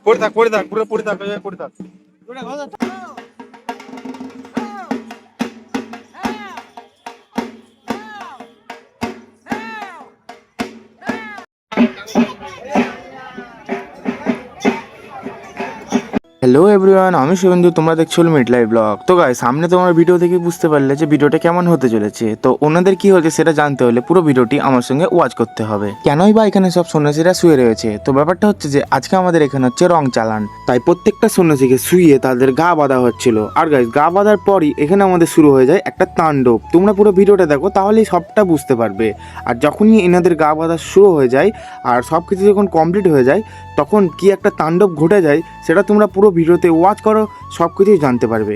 পড়ে থাক পুরো পড়ে থাক পড়ে থাক। হ্যালো এভরিওয়ান, আমি শুভেন্দু, তোমরা দেখছো মিডলাইফ ব্লগ। তো গাইস, সামনে তোমার ভিডিও থেকে বুঝতে পারলে যে ভিডিওটা কেমন হতে চলেছে। তো ওনাদের কি হচ্ছে সেটা জানতে হলে পুরো ভিডিওটি আমার সঙ্গে ওয়াচ করতে হবে। কেনই বা এখানে সব সন্ন্যাসীরা শুয়ে রয়েছে? তো ব্যাপারটা হচ্ছে যে আজকে আমাদের এখানে হচ্ছে রং চালান, তাই প্রত্যেকটা সন্ন্যাসীকে শুয়ে তাদের গা বাঁধা হচ্ছিল। আর গাইস, গা বাঁধার পরই এখানে আমাদের শুরু হয়ে যায় একটা তাণ্ডব। তোমরা পুরো ভিডিওটা দেখো, তাহলেই সবটা বুঝতে পারবে। আর যখনই এনাদের গা বাঁধা শুরু হয়ে যায় আর সব কিছু যখন কমপ্লিট হয়ে যায়, তখন কি একটা তাণ্ডব ঘটে যায় সেটা তোমরা পুরো ভিডিওতে ওয়াচ করো, সব কিছুই জানতে পারবে।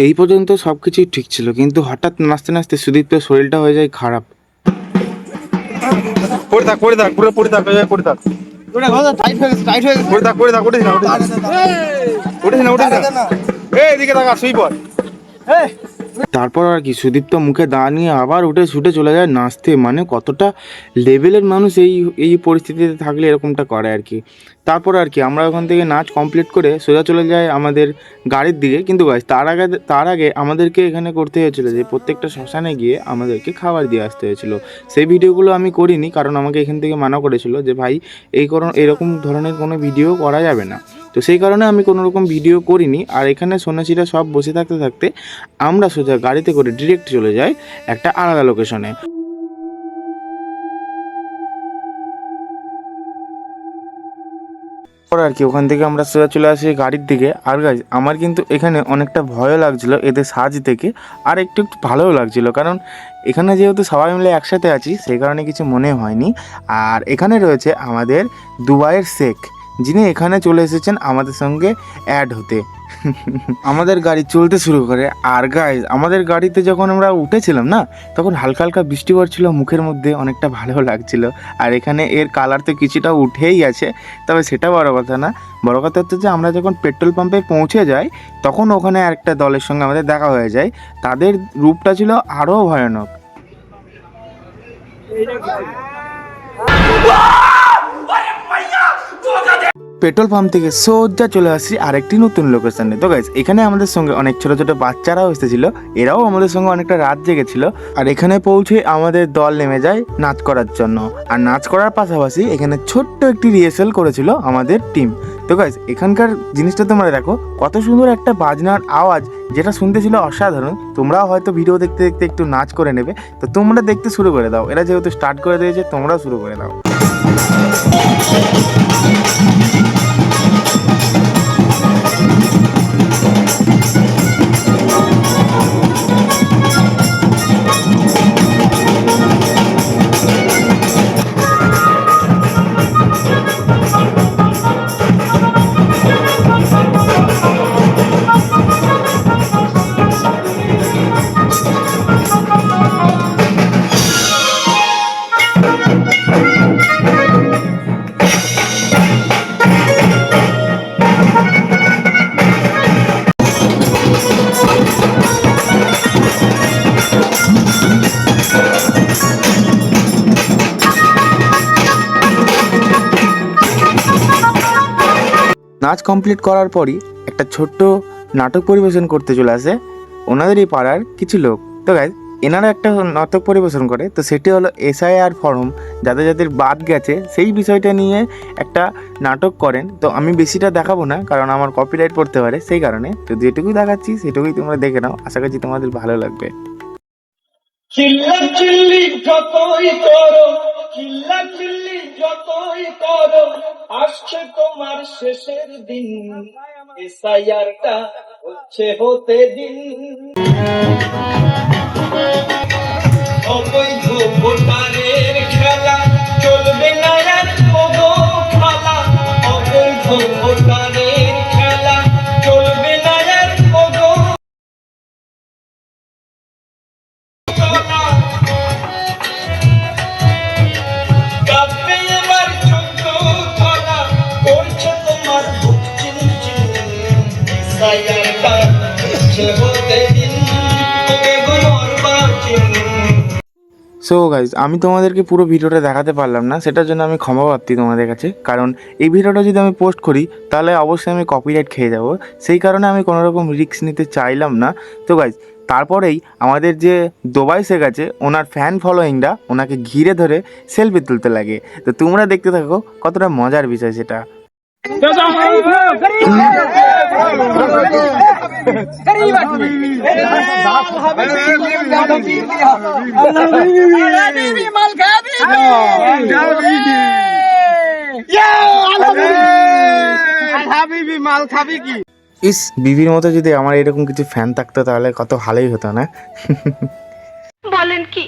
এই পর্যন্ত সব কিছুই ঠিক ছিল, কিন্তু হঠাৎ নাচতে নাচতে সুদীপ্তের শরীরটা হয়ে যায় খারাপ। পড়ে থাক পুরো পড়ে থাক পড়ে থাক। তারপর আর কি, সুদীপ্ত মুখে দা নিয়ে আবার উঠে ছুটে চলে যায় নাচতে। মানে কতটা লেভেলের মানুষ এই এই পরিস্থিতিতে থাকলে এরকমটা করে আর কি। তারপর আর কি আমরা ওখান থেকে নাচ কমপ্লিট করে সোজা চলে যাই আমাদের গাড়ির দিকে। কিন্তু গাইস, তার আগে আমাদেরকে এখানে করতে হয়েছিল যে প্রত্যেকটা শ্মশানে গিয়ে আমাদেরকে খাবার দিয়ে আসতে হয়েছিল। সেই ভিডিওগুলো আমি করিনি, কারণ আমাকে এখান থেকে মানা করেছিল যে ভাই এরকম ধরনের কোনো ভিডিও করা যাবে না। তো সেই কারণে আমি কোনো রকম ভিডিও করিনি। আর এখানে সন্ন্যাসীরা সব বসে থাকতে থাকতে আমরা সোজা গাড়িতে করে ডিরেক্ট চলে যাই একটা আলাদা লোকেশনে। আর কি ওখান থেকে আমরা সোজা চলে আসি গাড়ির দিকে। আর গাইজ, আমার কিন্তু এখানে অনেকটা ভয়ও লাগছিল এদের সাজ থেকে, আর একটু একটু ভালোও লাগছিল, কারণ এখানে যেহেতু সবাই মিলে একসাথে আছি সেই কারণে কিছু মনে হয়নি। আর এখানে রয়েছে আমাদের দুবাইয়ের শেখ, যিনি এখানে চলে এসেছেন আমাদের সঙ্গে অ্যাড হতে। আমাদের গাড়ি চলতে শুরু করে। আর গাইজ, আমাদের গাড়িতে যখন আমরা উঠেছিলাম না, তখন হালকা হালকা বৃষ্টি পড়ছিল, মুখের মধ্যে অনেকটা ভালো লাগছিল। আর এখানে এর কালার তো কিছুটা উঠেই আছে, তবে সেটা বড় কথা না। বড় কথা হচ্ছে যে আমরা যখন পেট্রোল পাম্পে পৌঁছে যাই, তখন ওখানে আরেকটা দলের সঙ্গে আমাদের দেখা হয়ে যায়। তাদের রূপটা ছিল আরও ভয়ানক। পেট্রোল পাম্প থেকে সোজা চলে আসছি আরেকটি নতুন লোকেশনে। তো গাইস এখানে আমাদের সঙ্গে অনেক ছোট ছোট বাচ্চারাও এসেছিল, এরাও আমাদের সঙ্গে অনেকটা রাত জেগেছিল। আর এখানে পৌঁছে আমাদের দল নেমে যায় নাচ করার জন্য। আর নাচ করার পাশাপাশি এখানে ছোট্ট একটি রিহার্সাল করেছিল আমাদের টিম। তো গাইস এখানকার জিনিসটা তোমরা দেখো, কত সুন্দর একটা বাজনার আওয়াজ, যেটা শুনতে ছিল অসাধারণ। তোমরাও হয়তো ভিডিও দেখতে দেখতে একটু নাচ করে নেবে। তো তোমরা দেখতে শুরু করে দাও, এরা যেহেতু স্টার্ট করে দিয়েছে তোমরাও শুরু করে দাও। নাচ কমপ্লিট করার পরই একটা ছোট্ট নাটক পরিবেশন করতে চলে আসে ওনাদেরই পাড়ার কিছু লোক। তো গাইজ এনারা একটা নাটক পরিবেশন করে, তো সেটি হলো SIR ফর্ম যাদের যাদের বাদ গেছে সেই বিষয়টা নিয়ে একটা নাটক করেন। তো আমি বেশিটা দেখাবো না, কারণ আমার কপিরাইট পড়তে পারে, সেই কারণে তো যেটুকুই দেখাচ্ছি সেটুকুই তোমরা দেখে নাও, আশা করছি তোমাদের ভালো লাগবে। চিল্লাচিল্লি যতই করো, চিল্লাচিল্লি যতই করো, আসছে তোমার শেষের দিন, SIRটা হতে দিন। অবৈধ ভোটারের খেলা চলবে না আর কোনো খেলা, অবৈধ ভোটারের খেলা চলবে না আর কোনো খেলা। কাঁদবে এবার চোদ্দ তলা, করছে তোমার বুক চিনচিন, SIRটা হতে দিন, ওকে গর্বার চিন। সো গাইজ আমি তোমাদেরকে পুরো ভিডিওটা দেখাতে পারলাম না, সেটার জন্য আমি ক্ষমা প্রার্থী তোমাদের কাছে। কারণ এই ভিডিওটা যদি আমি পোস্ট করি তাহলে অবশ্যই আমি কপিরাইট খেয়ে যাব, সেই কারণে আমি কোনো রকম রিস্ক নিতে চাইলাম না। তো গাইজ তারপরেই আমাদের যে দুবাই শেখ আছে, ওনার ফ্যান ফলোয়িংরা ওনাকে ঘিরে ধরে সেলফি তুলতে লাগে। তো তোমরা দেখতে থাকো, কতটা মজার বিষয় সেটা। ইস, বিবির মতো যদি আমার এরকম কিছু ফ্যান থাকতো তাহলে কত ভালোই হতো না? বলেন কি?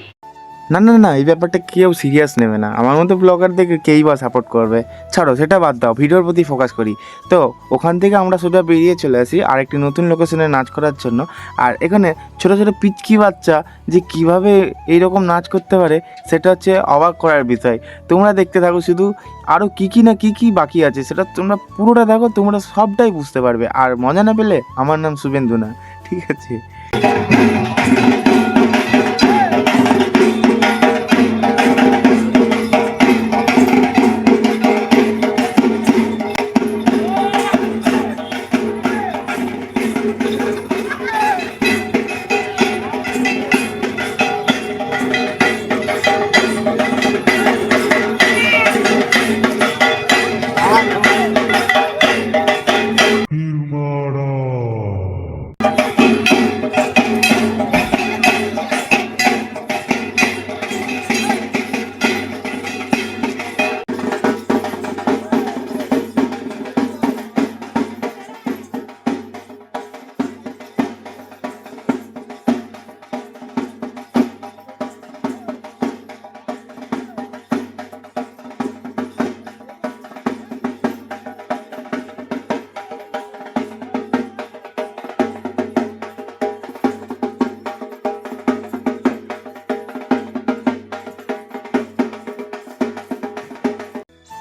না না না, এই ব্যাপারটা কেউ সিরিয়াস নেবে না, আমার মতো ব্লগারদেরকে কেই বা সাপোর্ট করবে। ছাড়ো, সেটা বাদ দাও, ভিডিওর প্রতি ফোকাস করি। তো ওখান থেকে আমরা সোজা বেরিয়ে চলে আসি আরেকটি নতুন লোকেশনে নাচ করার জন্য। আর এখানে ছোটো ছোটো পিচকি বাচ্চা যে কিভাবে এইরকম নাচ করতে পারে সেটা হচ্ছে অবাক করার বিষয়। তোমরা দেখতে থাকো শুধু, আরও কী না কী বাকি আছে সেটা তোমরা পুরোটা দেখো, তোমরা সবটাই বুঝতে পারবে। আর মজা না পেলে আমার নাম শুভেন্দু না, ঠিক আছে?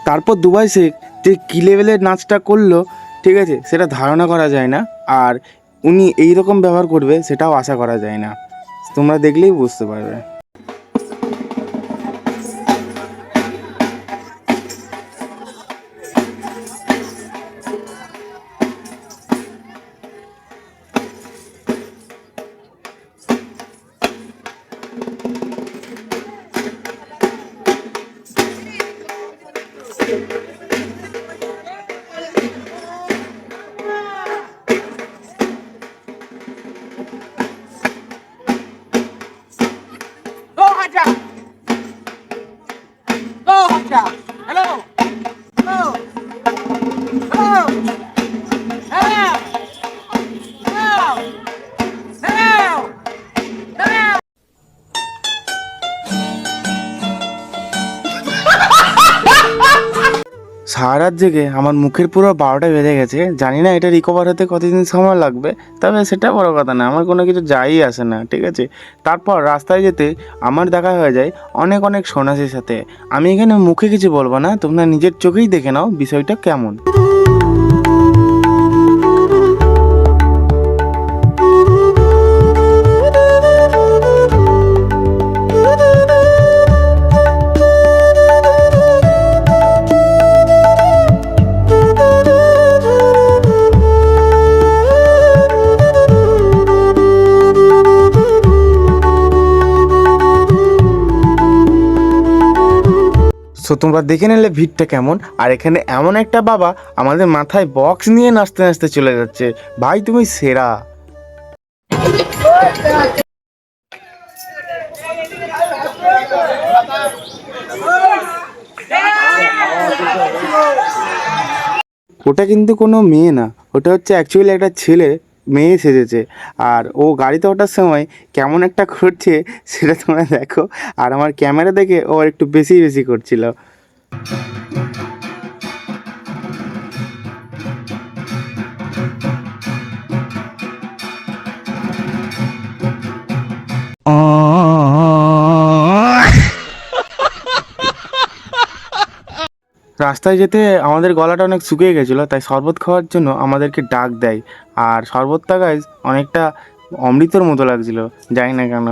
তারপর দুবাই শেখ যে কী লেভেলের নাচটা করলো, ঠিক আছে, সেটা ধারণা করা যায় না। আর উনি এই রকম ব্যবহার করবে সেটাও আশা করা যায় না, তোমরা দেখলেই বুঝতে পারবে। সারা রাত জেগে আমার মুখের পুরো 12টা বেজে গেছে। জানি না এটা রিকভার হতে কতদিন সময় লাগবে, তবে সেটা বড় কথা না, আমার কোনো কিছু যাই আসে না, ঠিক আছে। তারপর রাস্তায় যেতে আমার দেখা হয়ে যায় অনেক অনেক সন্ন্যাসীর সাথে। আমি এখানে মুখে কিছু বলবো না, তোমরা নিজের চোখেই দেখে নাও বিষয়টা কেমন। সো তোমরা দেখে নিলে ভিড়টা কেমন। আর এখানে এমন একটা বাবা আমাদের মাথায় বক্স নিয়ে নাচতে নাচতে চলে যাচ্ছে। ভাই তুমি সেরা। ওটা কিন্তু কোনো মেয়ে না, ওটা হচ্ছে অ্যাকচুয়ালি একটা ছেলে মেয়ে সেজেছে। আর ও গাড়িতে ওঠার সময় কেমন একটা করছে সেটা তোমরা দেখো। আর আমার ক্যামেরা দেখে ও একটু বেশি বেশি করছিল। রাস্তায় যেতে আমাদের গলাটা অনেক শুকিয়ে গেছিলো, তাই শরবত খাওয়ার জন্য আমাদেরকে ডাক দেয়। আর শরবতটা গাইজ অনেকটা অমৃতর মতো লাগছিলো, জানি না কেন।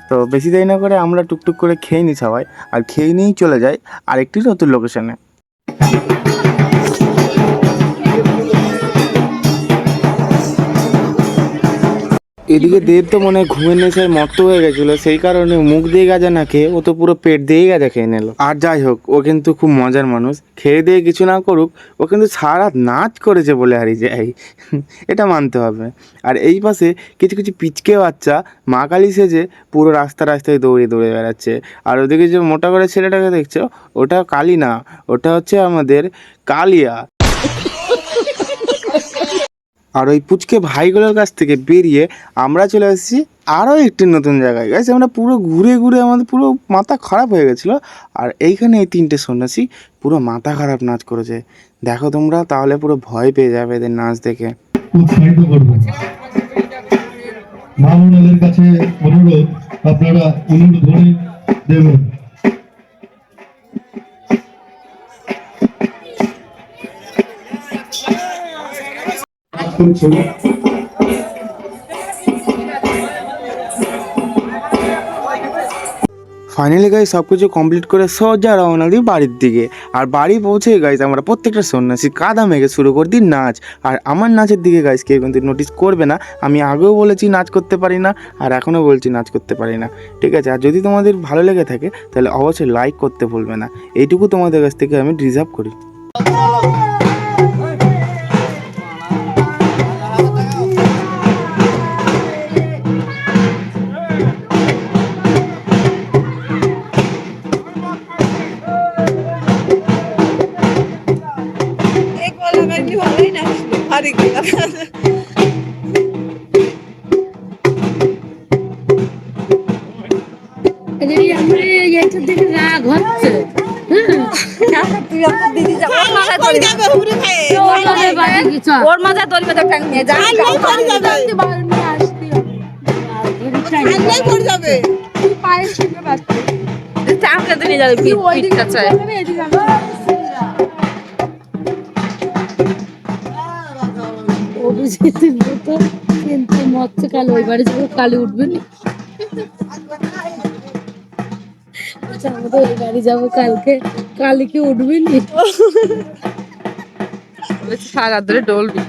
তো বেশি দেরি না করে আমরা টুকটুক করে খেয়ে নিই সবাই, আর খেয়ে নিয়েই চলে যাই আরেকটি নতুন লোকেশনে। এদিকে দেব তো মনে হয় ঘুমের নেশায় মত্ত হয়ে গেছিলো, সেই কারণে মুখ দিয়ে গাঁজা না খেয়ে ও তো পুরো পেট দিয়েই গাঁজা খেয়ে নিল। আর যাই হোক, ও কিন্তু খুব মজার মানুষ, খেয়ে দিয়ে কিছু না করুক, ও কিন্তু সারা নাচ করেছে বলে হারিয়ে যায়, এটা মানতে হবে। আর এই পাশে কিছু কিছু পিচকে বাচ্চা মা কালী সেজে পুরো রাস্তা রাস্তায় দৌড়ে দৌড়ে বেড়াচ্ছে। আর ওদিকে যে মোটা করে ছেলেটাকে দেখছো, ওটা কালী না, ওটা হচ্ছে আমাদের কালিয়া। আর ওই পুচকে ভাইগুলোর কাছ থেকে বেরিয়ে আমরা চলে এসেছি আরও একটি নতুন জায়গায়। গেছে আমরা পুরো ঘুরে ঘুরে আমাদের পুরো মাথা খারাপ হয়ে গেছিলো। আর এইখানে এই 3টে সন্ন্যাসী পুরো মাথা খারাপ নাচ করেছে, দেখো তোমরা, তাহলে পুরো ভয় পেয়ে যাবে এদের নাচ দেখে। উৎসাহিত করব। মা বোনদের কাছে অনুরোধ, আপনারা অনুরোধ দেবেন। ফাইনালি গাইজ সব কিছু কমপ্লিট করে সোজা রওনা দিই বাড়ির দিকে। আর বাড়ি পৌঁছে গাইজ আমরা প্রত্যেকটা সন্ন্যাসী কাদা মেঘে শুরু করে দিই নাচ। আর আমার নাচের দিকে গাইজ কেউ কিন্তু নোটিস করবে না, আমি আগেও বলেছি নাচ করতে পারি না, আর এখনও বলছি নাচ করতে পারি না, ঠিক আছে। আর যদি তোমাদের ভালো লেগে থাকে তাহলে অবশ্যই লাইক করতে ভুলবে না, এইটুকু তোমাদের কাছ থেকে আমি রিজার্ভ করি। রাগ হচ্ছে ওর মজা ধরবে তো নিয়ে যাবে কিন্তু মৎস্য কাল ওই বাড়ি যাবো, কালে উঠবে না। আমাদের ওই বাড়ি যাবো কালকে, কালে কি উঠবি নি? সারা ধরে ডলবি।